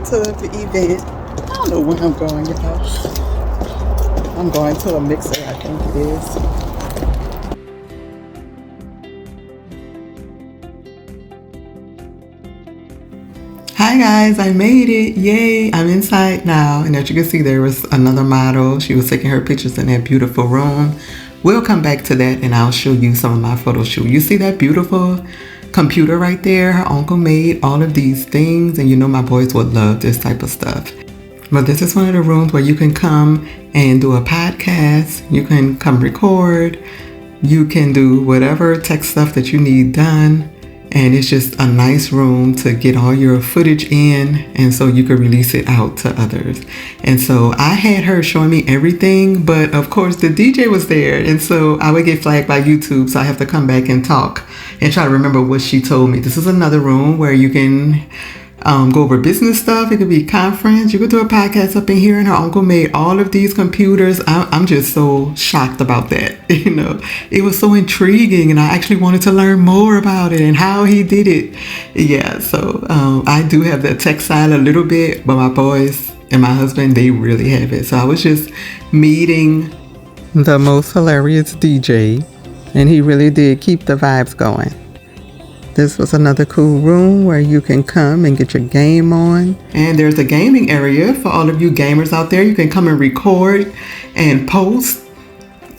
to the event. I don't know where I'm going, y'all. I'm going to a mixer, I think it is. Hi guys, I made it. Yay, I'm inside now. And as you can see, there was another model. She was taking her pictures in that beautiful room. We'll come back to that and I'll show you some of my photo shoot. You see that beautiful computer right there? Her uncle made all of these things, and you know my boys would love this type of stuff. But this is one of the rooms where you can come and do a podcast. You can come record. You can do whatever tech stuff that you need done. And it's just a nice room to get all your footage in, and so you can release it out to others. And so I had her showing me everything, but of course the DJ was there, and so I would get flagged by YouTube, so I have to come back and talk and try to remember what she told me. This is another room where you can go over business stuff. It could be conference. You could do a podcast up in here, and her uncle made all of these computers. I'm just so shocked about that. You know, it was so intriguing, and I actually wanted to learn more about it and how he did it. Yeah, so I do have the tech side a little bit, but my boys and my husband, they really have it. So I was just meeting the most hilarious DJ, and he really did keep the vibes going. This was another cool room where you can come and get your game on. And there's a gaming area for all of you gamers out there. You can come and record and post.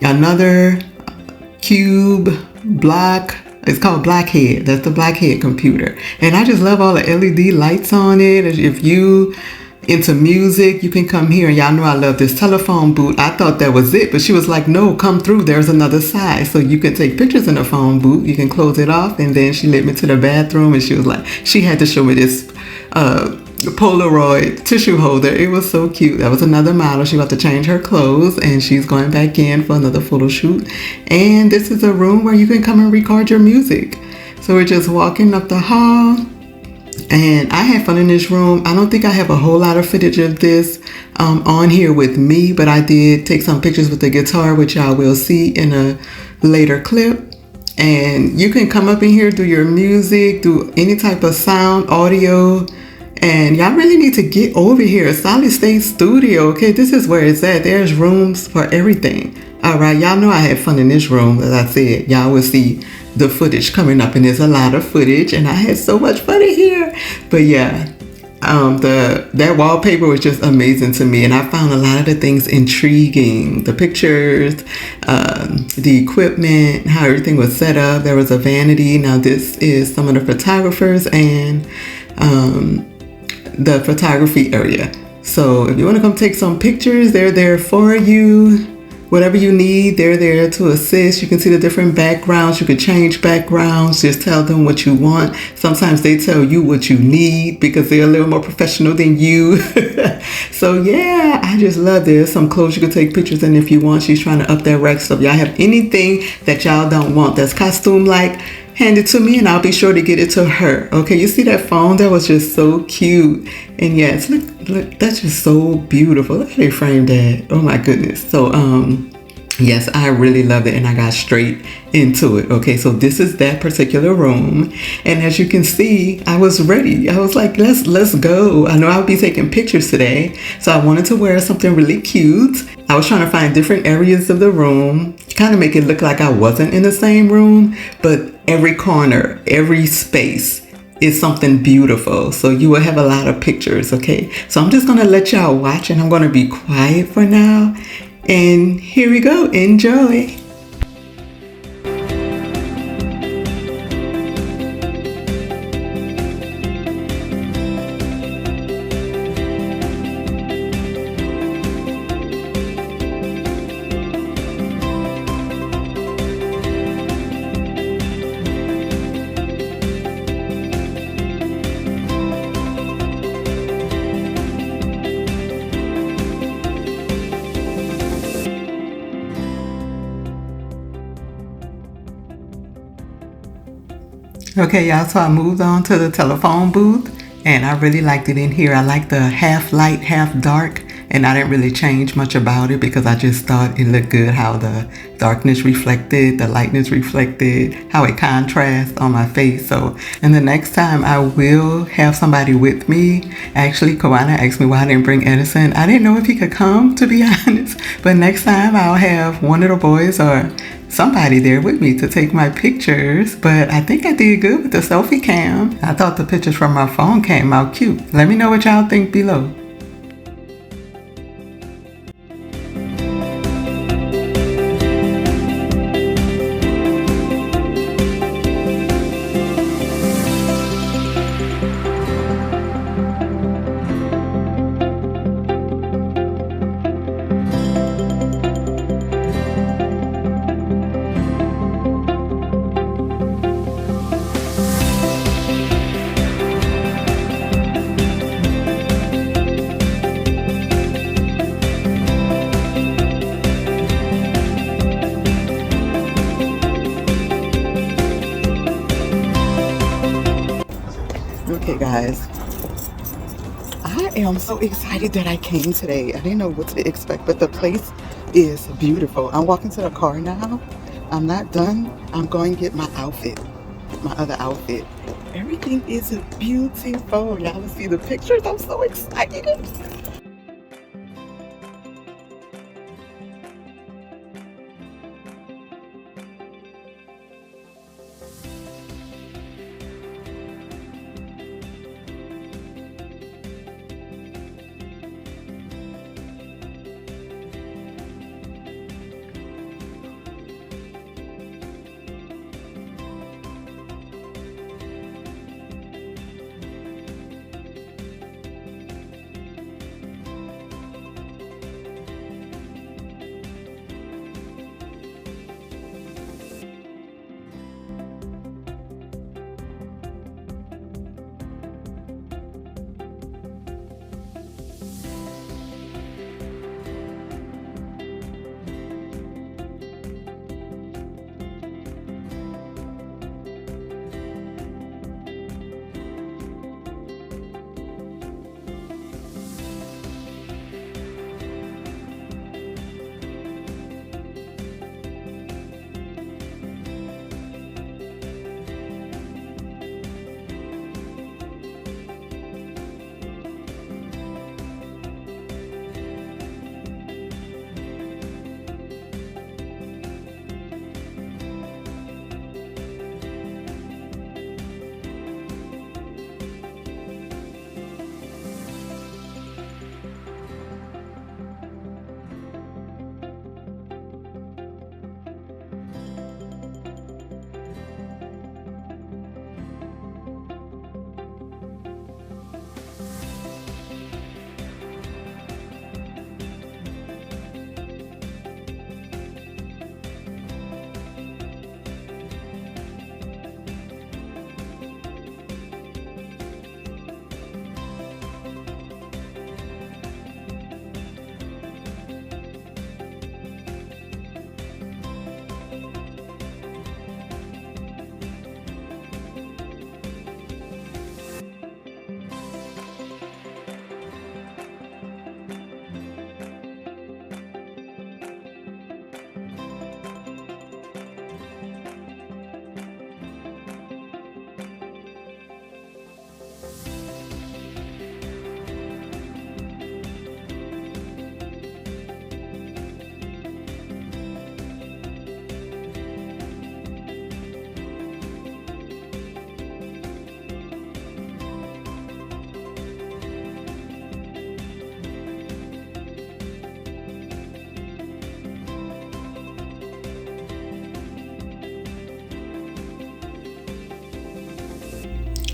Another cube block. It's called Blackhead. That's the Blackhead computer. And I just love all the LED lights on it. If you into music, you can come here. And y'all know I love this telephone booth. I thought that was it, but she was like, no, come through. There's another side. So you can take pictures in the phone booth. You can close it off. And then she led me to the bathroom, and she was like, she had to show me this Polaroid tissue holder. It was so cute. That was another model. She about to change her clothes, and she's going back in for another photo shoot. And this is a room where you can come and record your music. So we're just walking up the hall. And I had fun in this room. I don't think I have a whole lot of footage of this on here with me, but I did take some pictures with the guitar, which y'all will see in a later clip. And you can come up in here, do your music, do any type of sound, audio. And y'all really need to get over here. Solid State Studio, okay? This is where it's at. There's rooms for everything. All right, y'all know I had fun in this room. As I said, y'all will see the footage coming up, and there's a lot of footage, and I had so much fun in here. But yeah, that wallpaper was just amazing to me, and I found a lot of the things intriguing. The pictures, the equipment, how everything was set up. There was a vanity. Now this is some of the photographers and the photography area. So if you want to come take some pictures, they're there for you. Whatever you need, they're there to assist. You can see the different backgrounds. You can change backgrounds. Just tell them what you want. Sometimes they tell you what you need because they're a little more professional than you. So yeah, I just love this. Some clothes you can take pictures in if you want. She's trying to up that rack stuff. Y'all have anything that y'all don't want that's costume-like, hand it to me and I'll be sure to get it to her. Okay, you see that phone? That was just so cute. And yes, look, that's just so beautiful. Look how they framed that. Oh my goodness. So yes, I really loved it, and I got straight into it. Okay, so this is that particular room, and as you can see, I was ready. I was like, let's go. I know I'll be taking pictures today, so I wanted to wear something really cute. I was trying to find different areas of the room, kind of make it look like I wasn't in the same room, but every corner, every space is something beautiful. So you will have a lot of pictures, okay? So I'm just gonna let y'all watch, and I'm gonna be quiet for now. And here we go. Enjoy. Okay, y'all, so I moved on to the telephone booth, and I really liked it in here. I like the half light, half dark and I didn't really change much about it because I just thought it looked good how the darkness reflected, the lightness reflected, how it contrasts on my face. So, and the next time I will have somebody with me. Actually, Kawana asked me why I didn't bring Edison. I didn't know if he could come, to be honest, but next time I'll have one of the boys or somebody there with me to take my pictures. But I think I did good with the selfie cam. I thought the pictures from my phone came out cute. Let me know what y'all think below. Okay guys, I am so excited that I came today. I didn't know what to expect, but the place is beautiful. I'm walking to the car now. I'm not done. I'm going to get my outfit, my other outfit. Everything is beautiful. Y'all will see the pictures. I'm so excited.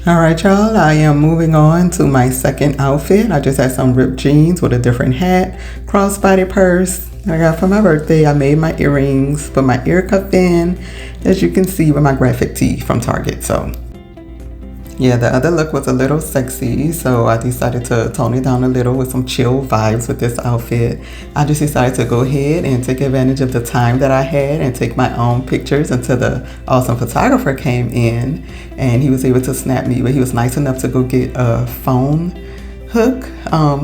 All right, y'all, I am moving on to my second outfit. I just had some ripped jeans with a different hat, crossbody purse I got for my birthday. I made my earrings, put my ear cuff in, as you can see, with my graphic tee from Target. So yeah, the other look was a little sexy, so I decided to tone it down a little with some chill vibes with this outfit. I just decided to go ahead and take advantage of the time that I had and take my own pictures until the awesome photographer came in and he was able to snap me, but he was nice enough to go get a phone hook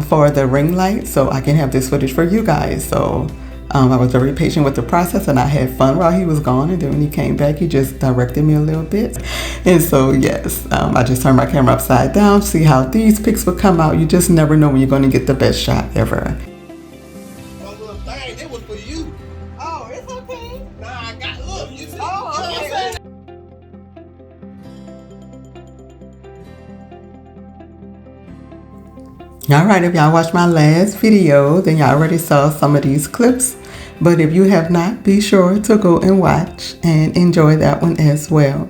for the ring light so I can have this footage for you guys. So I was very patient with the process and I had fun while he was gone, and then when he came back he just directed me a little bit. And so yes, I just turned my camera upside down to see how these pics would come out. You just never know when you're going to get the best shot ever. It was for you. Oh, it's okay. Nah, I got, look, you see? Oh, okay. Alright, if y'all watched my last video, then y'all already saw some of these clips. But if you have not, be sure to go and watch and enjoy that one as well.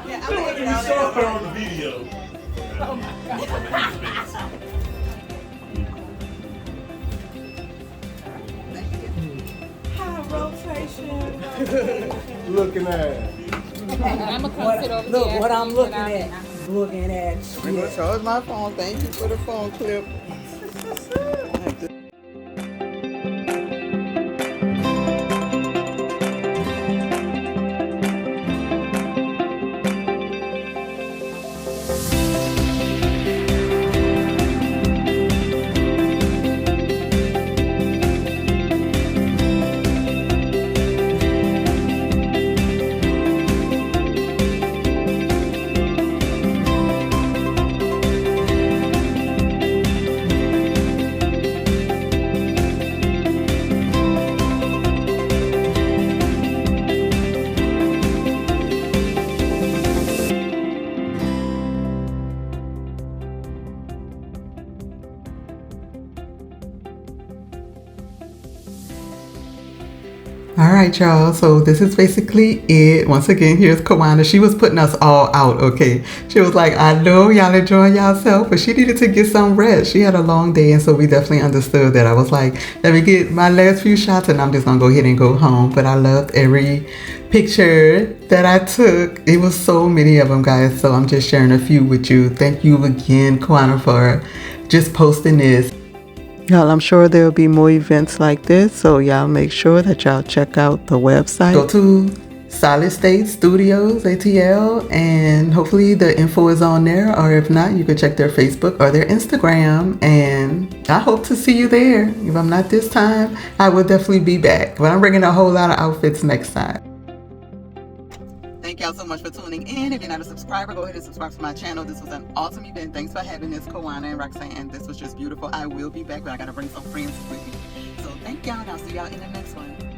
Yeah, I'm gonna get You saw her on the video. Oh my God. High rotation. Looking at. I'm gonna come sit over Look here. what I'm looking at. Looking at shit. So is my phone. Thank you for the phone clip. Alright y'all, so this is basically it. Once again, here's Kawana. She was putting us all out, okay? She was like, I know y'all enjoying yourself, but she needed to get some rest. She had a long day, and so we definitely understood that. I was like, let me get my last few shots and I'm just gonna go ahead and go home. But I loved every picture that I took. It was so many of them, guys, so I'm just sharing a few with you. Thank you again, Kawana, for just posting this. Y'all, I'm sure there'll be more events like this, so y'all make sure that y'all check out the website. Go to Solid State Studios, ATL, and hopefully the info is on there, or if not, you can check their Facebook or their Instagram, and I hope to see you there. If I'm not this time, I will definitely be back, but I'm bringing a whole lot of outfits next time. Thank y'all so much for tuning in. If you're not a subscriber, go ahead and subscribe to my channel. This was an awesome event. Thanks for having this, Kawana and Roxanne. This was just beautiful. I will be back, but I gotta bring some friends with me. So thank y'all, and I'll see y'all in the next one.